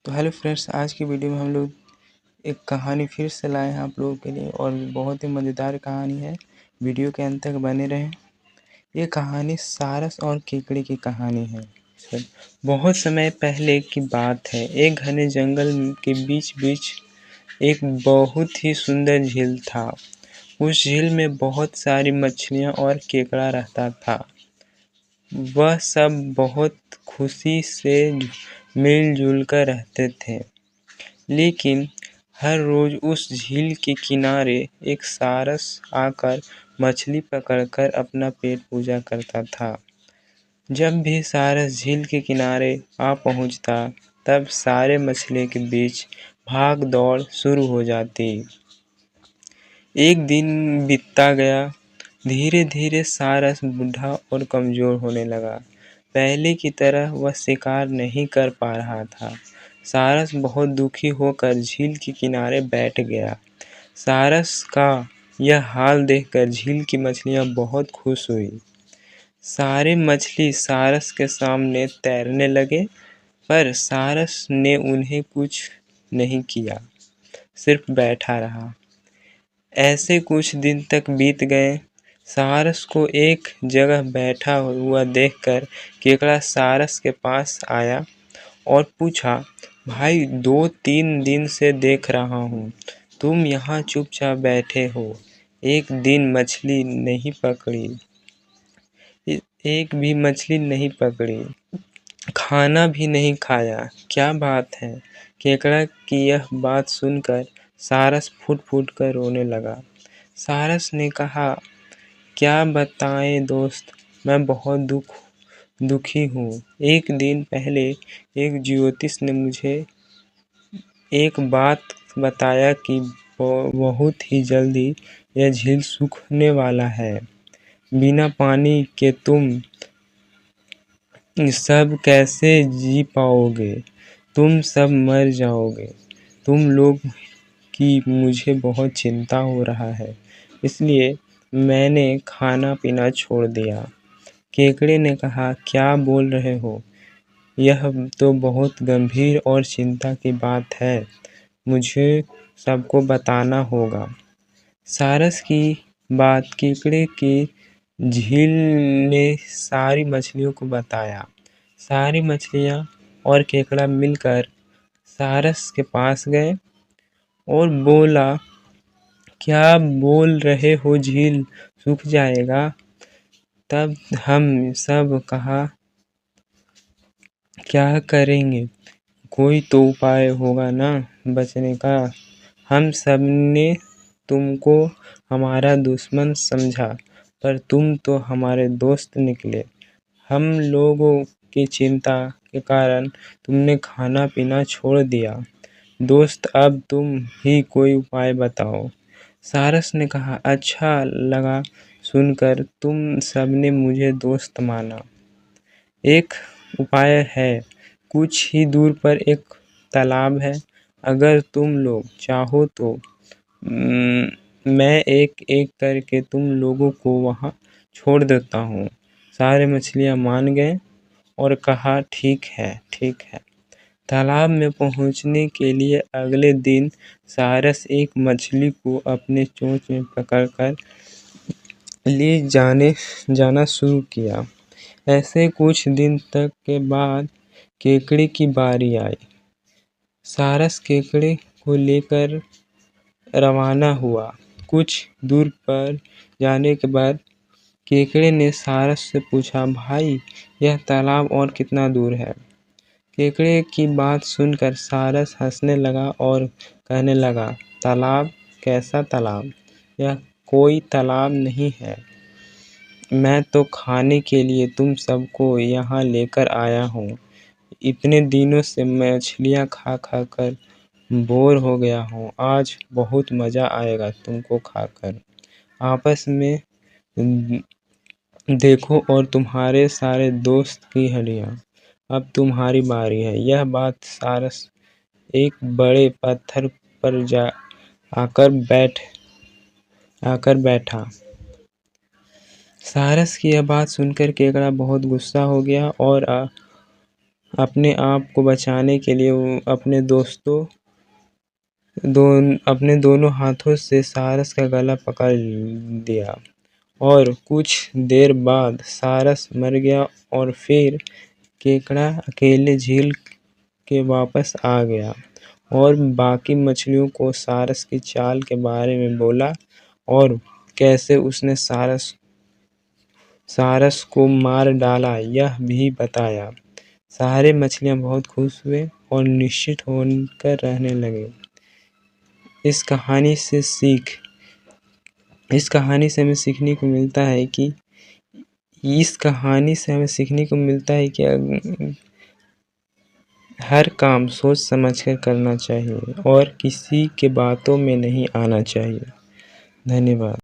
तो hello friends, आज की वीडियो में हम लोग एक कहानी फिर से लाए हैं आप लोगों के लिए और बहुत ही मज़ेदार कहानी है। वीडियो के अंत तक बने रहें। ये कहानी सारस और केकड़े की कहानी है। बहुत समय पहले की बात है। एक घने जंगल के बीच बीच एक बहुत ही सुंदर झील था। उस झील में बहुत सारी मछलियाँ और केकड़ा रहता था। वह सब बहुत खुशी से मिलजुल कर रहते थे। लेकिन हर रोज उस झील के किनारे एक सारस आकर मछली पकड़कर अपना पेट पूजा करता था। जब भी सारस झील के किनारे आ पहुंचता, तब सारे मछली के बीच भाग दौड़ शुरू हो जाती। एक दिन बीतता गया। धीरे धीरे सारस बूढ़ा और कमजोर होने लगा। पहले की तरह वह शिकार नहीं कर पा रहा था। सारस बहुत दुखी होकर झील के किनारे बैठ गया। सारस का यह हाल देखकर झील की मछलियां बहुत खुश हुई। सारे मछली सारस के सामने तैरने लगे, पर सारस ने उन्हें कुछ नहीं किया, सिर्फ बैठा रहा। ऐसे कुछ दिन तक बीत गए। सारस को एक जगह बैठा हुआ देखकर केकड़ा सारस के पास आया और पूछा, भाई 2-3 दिन से देख रहा हूँ तुम यहाँ चुपचाप बैठे हो। एक दिन मछली नहीं पकड़ी, एक भी मछली नहीं पकड़ी, खाना भी नहीं खाया, क्या बात है? केकड़ा की यह बात सुनकर सारस फूट फूट कर रोने लगा। सारस ने कहा, क्या बताएं दोस्त, मैं बहुत दुखी हूँ। एक दिन पहले एक ज्योतिष ने मुझे एक बात बताया कि बहुत ही जल्दी यह झील सूखने वाला है। बिना पानी के तुम सब कैसे जी पाओगे? तुम सब मर जाओगे। तुम लोग की मुझे बहुत चिंता हो रहा है, इसलिए मैंने खाना पीना छोड़ दिया। केकड़े ने कहा, क्या बोल रहे हो? यह तो बहुत गंभीर और चिंता की बात है। मुझे सबको बताना होगा। सारस की बात केकड़े की झील ने सारी मछलियों को बताया। सारी मछलियाँ और केकड़ा मिलकर सारस के पास गए और बोला, क्या बोल रहे हो, झील सूख जाएगा? तब हम सब कहा, क्या करेंगे? कोई तो उपाय होगा ना बचने का। हम सब ने तुमको हमारा दुश्मन समझा, पर तुम तो हमारे दोस्त निकले। हम लोगों की चिंता के कारण तुमने खाना पीना छोड़ दिया। दोस्त, अब तुम ही कोई उपाय बताओ। सारस ने कहा, अच्छा लगा सुनकर तुम सबने मुझे दोस्त माना। एक उपाय है। कुछ ही दूर पर एक तालाब है। अगर तुम लोग चाहो तो मैं एक एक करके तुम लोगों को वहाँ छोड़ देता हूँ। सारे मछलियाँ मान गए और कहा, ठीक है, ठीक है। तालाब में पहुँचने के लिए अगले दिन सारस एक मछली को अपने चोंच में पकड़कर ले जाना शुरू किया। ऐसे कुछ दिन तक के बाद केकड़े की बारी आई। सारस केकड़े को लेकर रवाना हुआ। कुछ दूर पर जाने के बाद केकड़े ने सारस से पूछा, भाई यह तालाब और कितना दूर है? केकड़े की बात सुनकर सारस हंसने लगा और कहने लगा, तालाब? कैसा तालाब? यह कोई तालाब नहीं है। मैं तो खाने के लिए तुम सबको यहाँ लेकर आया हूँ। इतने दिनों से मछलियाँ खा खा कर बोर हो गया हूँ। आज बहुत मज़ा आएगा तुमको खाकर। आपस में देखो और तुम्हारे सारे दोस्त की हड्डियाँ। अब तुम्हारी बारी है। यह बात सारस एक बड़े पत्थर पर आकर बैठा। सारस की यह बात सुनकर केकड़ा बहुत गुस्सा हो गया और अपने आप को बचाने के लिए वो अपने दोनों हाथों से सारस का गला पकड़ दिया और कुछ देर बाद सारस मर गया और फिर केकड़ा अकेले झील के वापस आ गया और बाकी मछलियों को सारस की चाल के बारे में बोला और कैसे उसने सारस को मार डाला यह भी बताया। सारे मछलियां बहुत खुश हुए और निश्चित होकर रहने लगे। इस कहानी से हमें सीखने को मिलता है कि हर काम सोच समझ कर करना चाहिए और किसी के बातों में नहीं आना चाहिए। धन्यवाद।